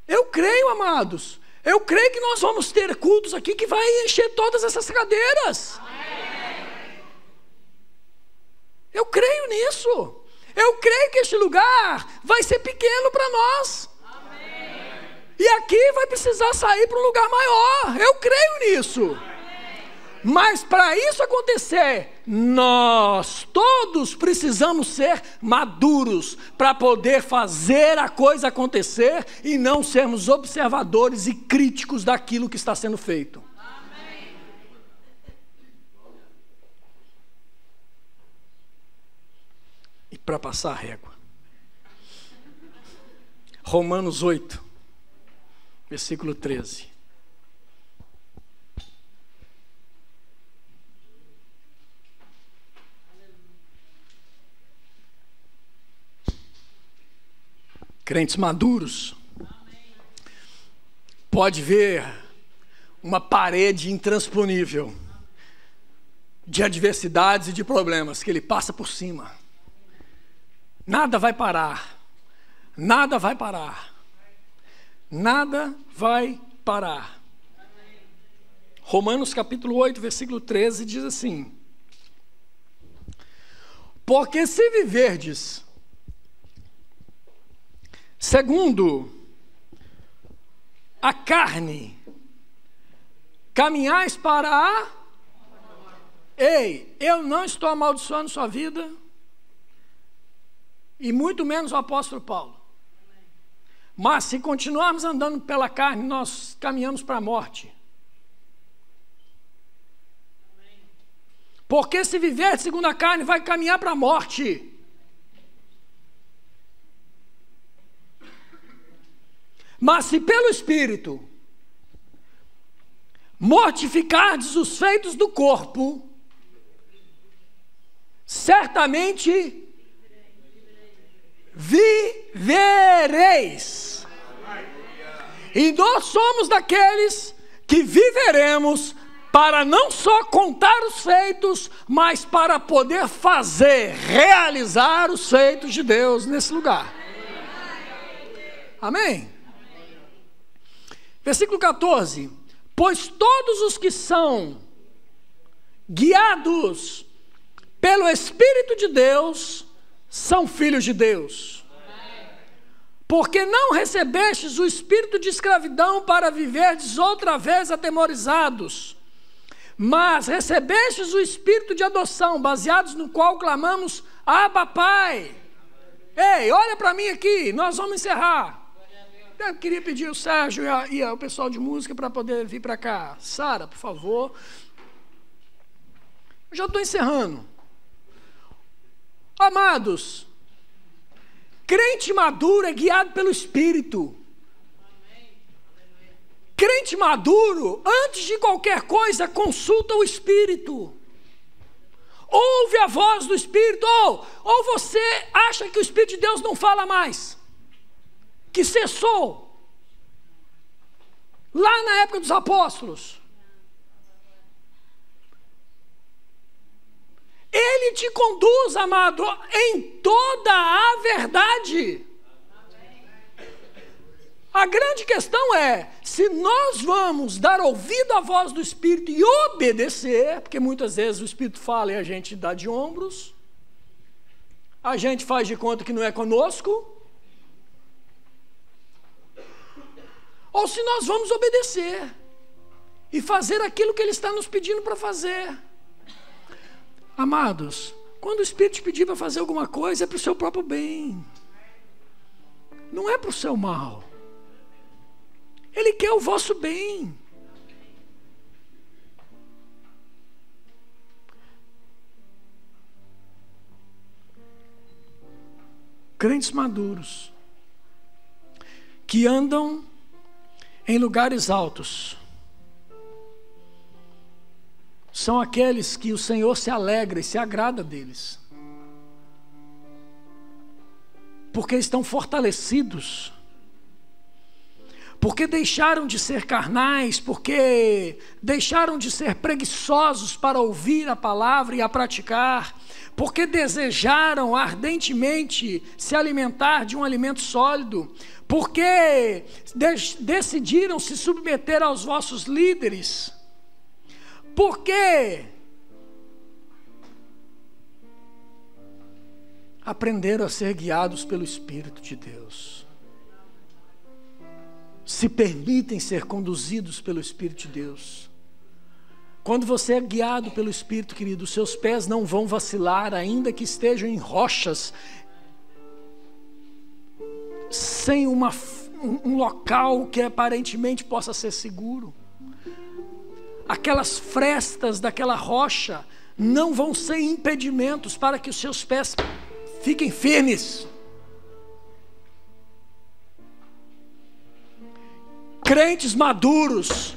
Eu creio, amados. Eu creio que nós vamos ter cultos aqui que vai encher todas essas cadeiras. Eu creio nisso. Eu creio que este lugar vai ser pequeno para nós. E aqui vai precisar sair para um lugar maior. Eu creio nisso. Mas para isso acontecer, nós todos precisamos ser maduros para poder fazer a coisa acontecer e não sermos observadores e críticos daquilo que está sendo feito. Amém. E para passar a régua, Romanos 8, versículo 13. Crentes maduros, pode ver uma parede intransponível de adversidades e de problemas que ele passa por cima. Nada vai parar, nada vai parar, nada vai parar. Romanos capítulo 8, versículo 13 diz assim: porque se viverdes segundo a carne, caminhais para a... Ei, eu não estou amaldiçoando sua vida, e muito menos o apóstolo Paulo. Mas se continuarmos andando pela carne, nós caminhamos para a morte. Porque se viver segundo a carne, vai caminhar para a morte. Mas se pelo Espírito mortificardes os feitos do corpo, certamente vivereis. E nós somos daqueles que viveremos para não só contar os feitos, mas para poder fazer, realizar os feitos de Deus nesse lugar. Amém? Versículo 14: pois todos os que são guiados pelo Espírito de Deus são filhos de Deus. Porque não recebestes o espírito de escravidão para viverdes outra vez atemorizados, mas recebestes o espírito de adoção, baseados no qual clamamos: Abba, Pai. Ei, olha para mim aqui, nós vamos encerrar. Eu queria pedir o Sérgio e o pessoal de música para poder vir para cá. Sara, por favor. Eu já estou encerrando. Amados, crente maduro é guiado pelo Espírito. Crente maduro, antes de qualquer coisa, consulta o Espírito. Ouve a voz do Espírito. Ou você acha que o Espírito de Deus não fala mais, que cessou lá na época dos apóstolos. Ele te conduz, amado, em toda a verdade. A grande questão é, se nós vamos dar ouvido à voz do Espírito e obedecer, porque muitas vezes o Espírito fala e a gente dá de ombros, a gente faz de conta que não é conosco, ou se nós vamos obedecer e fazer aquilo que Ele está nos pedindo para fazer. Amados, quando o Espírito te pedir para fazer alguma coisa, é para o seu próprio bem, não é para o seu mal. Ele quer o vosso bem. Crentes maduros, que andam em lugares altos, são aqueles que o Senhor se alegra e se agrada deles, porque estão fortalecidos, porque deixaram de ser carnais, porque deixaram de ser preguiçosos para ouvir a palavra e a praticar, porque desejaram ardentemente se alimentar de um alimento sólido, porque decidiram se submeter aos vossos líderes, porque aprenderam a ser guiados pelo Espírito de Deus. Se permitem ser conduzidos pelo Espírito de Deus. Quando você é guiado pelo Espírito, querido, os seus pés não vão vacilar, ainda que estejam em rochas, sem um local que aparentemente possa ser seguro. Aquelas frestas daquela rocha não vão ser impedimentos para que os seus pés fiquem firmes. Crentes maduros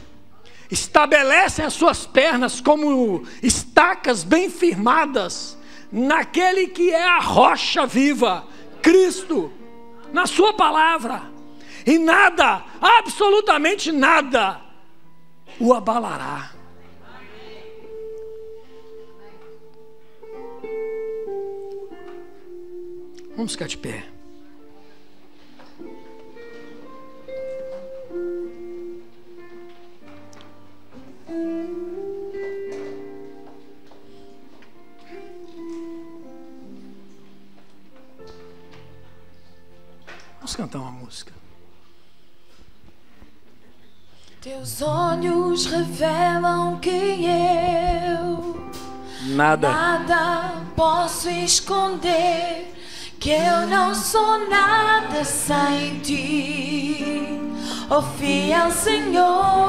estabelecem as suas pernas como estacas bem firmadas naquele que é a rocha viva, Cristo, na sua palavra, e nada, absolutamente nada, o abalará. Vamos ficar de pé. Vamos cantar uma música. Teus olhos revelam que eu nada posso esconder, que eu não sou nada sem ti, ó fiel Senhor.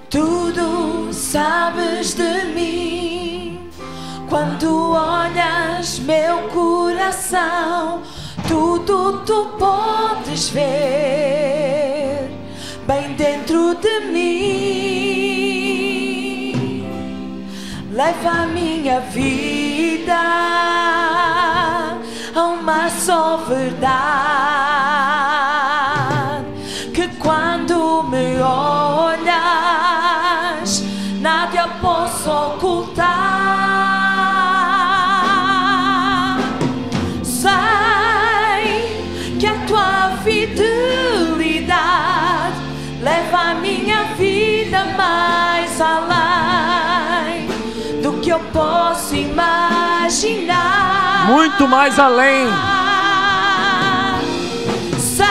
Tudo sabes de mim, quando olhas meu coração, tudo tu podes ver bem dentro de mim. Leva a minha vida a uma só verdade, que quando me olhas nada posso ocultar. Sei que a tua fidelidade leva a minha vida mais além do que eu posso imaginar. Muito mais além. Sei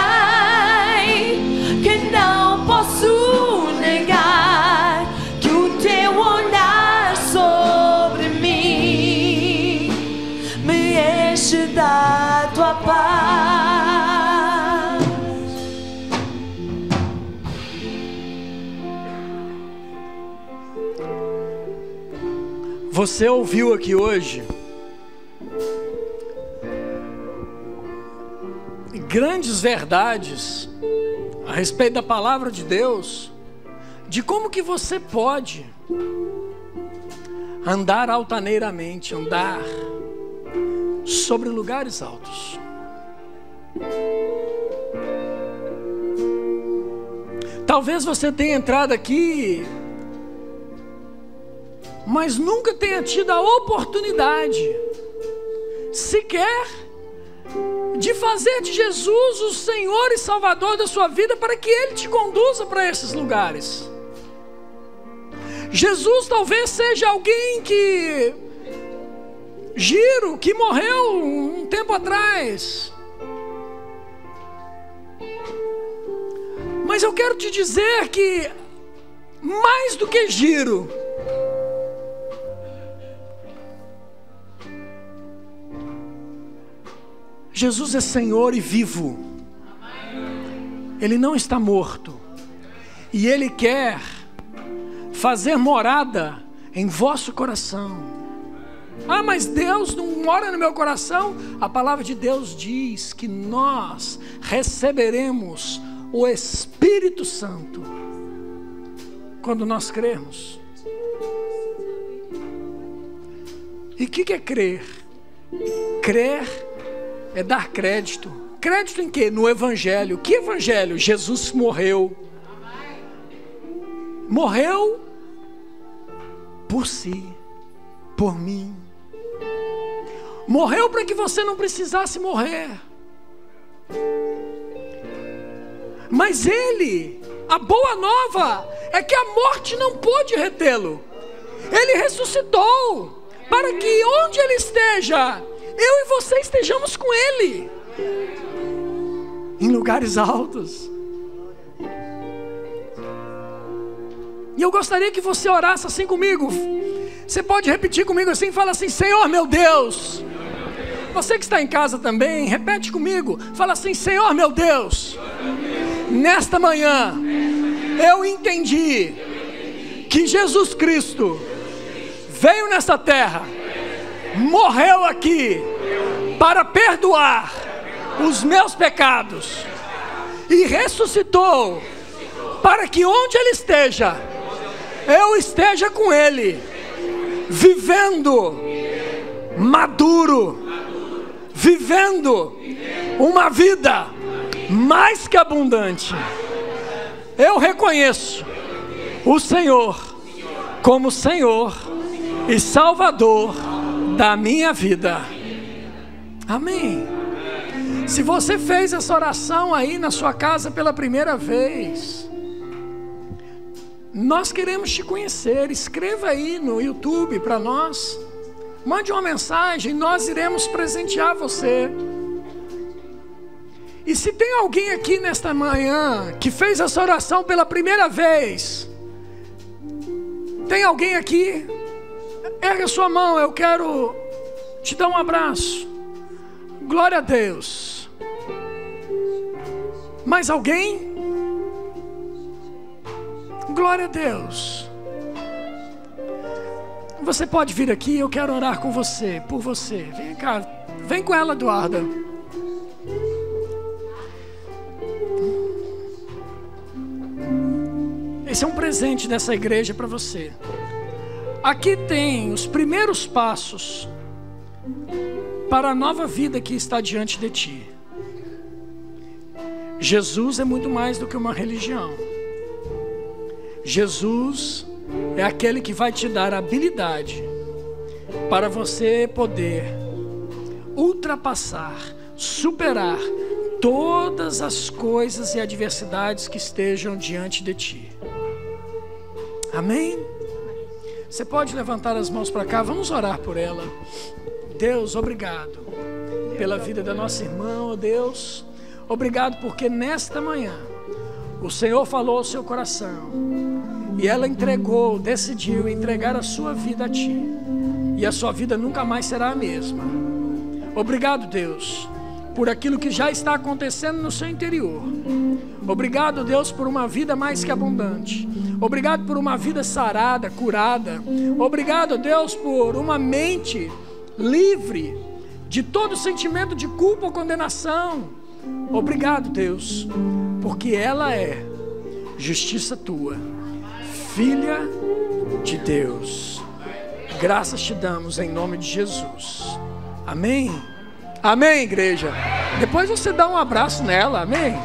que não posso negar que o teu olhar sobre mim me enche da tua paz. Você ouviu aqui hoje grandes verdades a respeito da palavra de Deus, de como que você pode andar altaneiramente, andar sobre lugares altos. Talvez você tenha entrado aqui, mas nunca tenha tido a oportunidade, sequer, de fazer de Jesus o Senhor e Salvador da sua vida, para que Ele te conduza para esses lugares. Jesus talvez seja alguém que morreu um tempo atrás. Mas eu quero te dizer que, mais do que Giro, Jesus é Senhor e vivo. Ele não está morto. E Ele quer fazer morada em vosso coração. Ah, mas Deus não mora no meu coração? A palavra de Deus diz que nós receberemos o Espírito Santo quando nós crermos. E o que é crer? Crer é dar crédito. Crédito em quê? No Evangelho. Que Evangelho? Jesus morreu. Morreu por si, por mim. Morreu para que você não precisasse morrer. Mas Ele, a boa nova é que a morte não pôde retê-lo. Ele ressuscitou para que onde Ele esteja, eu e você estejamos com Ele, em lugares altos. E eu gostaria que você orasse assim comigo. Você pode repetir comigo assim, fala assim: Senhor meu Deus. Você que está em casa também, repete comigo, fala assim: Senhor meu Deus, nesta manhã eu entendi que Jesus Cristo veio nessa terra, morreu aqui para perdoar os meus pecados e ressuscitou para que onde Ele esteja, eu esteja com Ele, vivendo maduro, vivendo uma vida mais que abundante. Eu reconheço o Senhor como Senhor e Salvador da minha vida. Amém. Se você fez essa oração aí na sua casa pela primeira vez, nós queremos te conhecer. Escreva aí no YouTube para nós, mande uma mensagem, nós iremos presentear você. E se tem alguém aqui nesta manhã que fez essa oração pela primeira vez, tem alguém aqui? Erga a sua mão, eu quero te dar um abraço. Glória a Deus. Mais alguém? Glória a Deus. Você pode vir aqui, eu quero orar com você, por você. Vem cá, vem com ela, Eduarda. Esse é um presente dessa igreja para você. Aqui tem os primeiros passos para a nova vida que está diante de ti. Jesus é muito mais do que uma religião. Jesus é aquele que vai te dar a habilidade para você poder ultrapassar, superar todas as coisas e adversidades que estejam diante de ti. Amém? Você pode levantar as mãos para cá, vamos orar por ela. Deus, obrigado pela vida da nossa irmã, oh Deus. Obrigado porque nesta manhã o Senhor falou ao seu coração e ela entregou, decidiu entregar a sua vida a ti, e a sua vida nunca mais será a mesma. Obrigado, Deus, por aquilo que já está acontecendo no seu interior. Obrigado, Deus, por uma vida mais que abundante. Obrigado por uma vida sarada, curada. Obrigado, Deus, por uma mente livre de todo sentimento de culpa ou condenação. Obrigado, Deus, porque ela é justiça tua, filha de Deus. Graças te damos em nome de Jesus. Amém? Amém, igreja? Depois você dá um abraço nela, amém?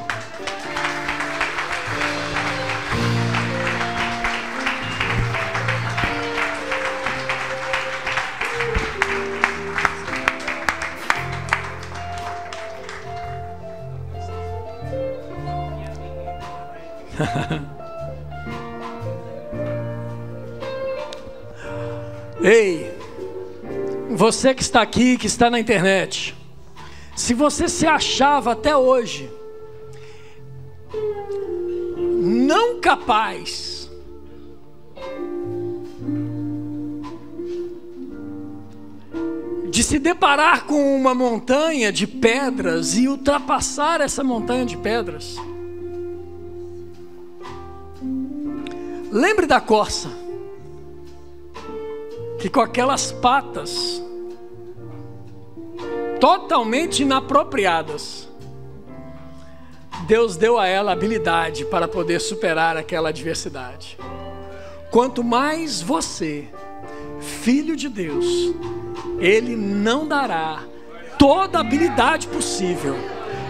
Ei, você que está aqui, que está na internet, se você se achava até hoje não capaz de se deparar com uma montanha de pedras e ultrapassar essa montanha de pedras, lembre da corça, que com aquelas patas totalmente inapropriadas, Deus deu a ela habilidade para poder superar aquela adversidade. Quanto mais você, filho de Deus, Ele não dará toda a habilidade possível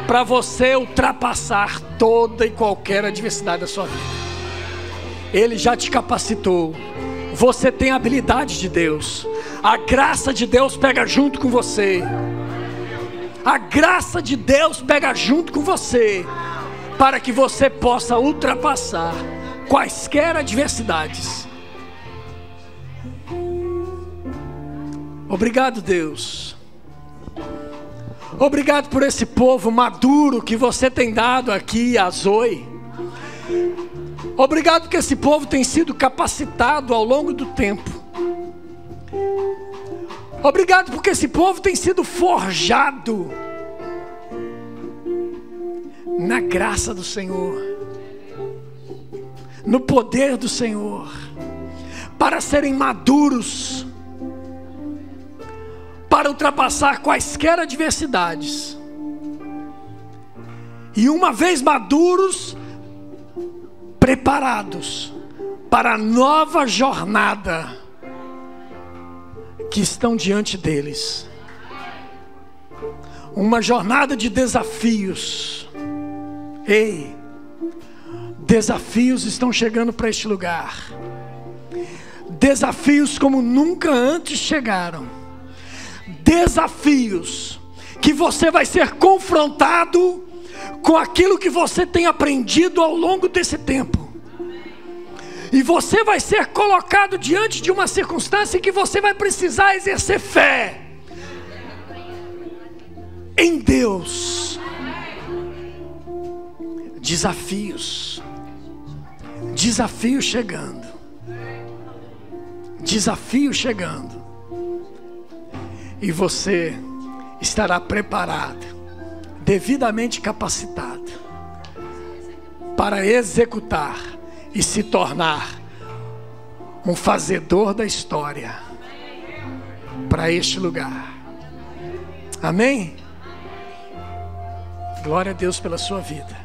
para você ultrapassar toda e qualquer adversidade da sua vida. Ele já te capacitou. Você tem a habilidade de Deus. A graça de Deus pega junto com você. A graça de Deus pega junto com você, para que você possa ultrapassar quaisquer adversidades. Obrigado, Deus. Obrigado por esse povo maduro que você tem dado aqui a Zoe. Obrigado porque esse povo tem sido capacitado ao longo do tempo. Obrigado porque esse povo tem sido forjado na graça do Senhor, no poder do Senhor, para serem maduros, para ultrapassar quaisquer adversidades. E uma vez maduros, preparados para a nova jornada que estão diante deles. Uma jornada de desafios. Ei, desafios estão chegando para este lugar. Desafios como nunca antes chegaram. Desafios que você vai ser confrontado com aquilo que você tem aprendido ao longo desse tempo. E você vai ser colocado diante de uma circunstância em que você vai precisar exercer fé em Deus. Desafios. Desafios chegando. Desafios chegando. E você estará preparado, devidamente capacitado, para executar e se tornar um fazedor da história para este lugar. Amém? Glória a Deus pela sua vida.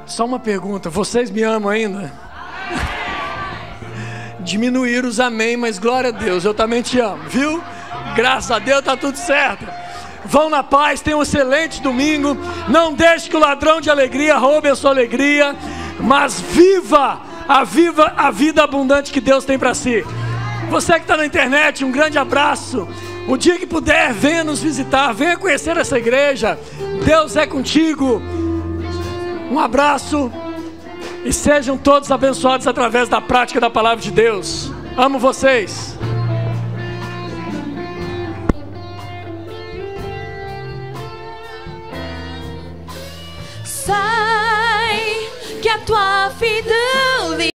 Só uma pergunta: vocês me amam ainda? Diminuíram os amém, mas glória a Deus, eu também te amo, viu? Graças a Deus está tudo certo. Vão na paz, tenham um excelente domingo. Não deixe que o ladrão de alegria roube a sua alegria, mas viva a vida abundante que Deus tem para si. Você que está na internet, um grande abraço. O dia que puder, venha nos visitar, venha conhecer essa igreja. Deus é contigo. Um abraço e sejam todos abençoados através da prática da palavra de Deus. Amo vocês. Sai, que a tua vida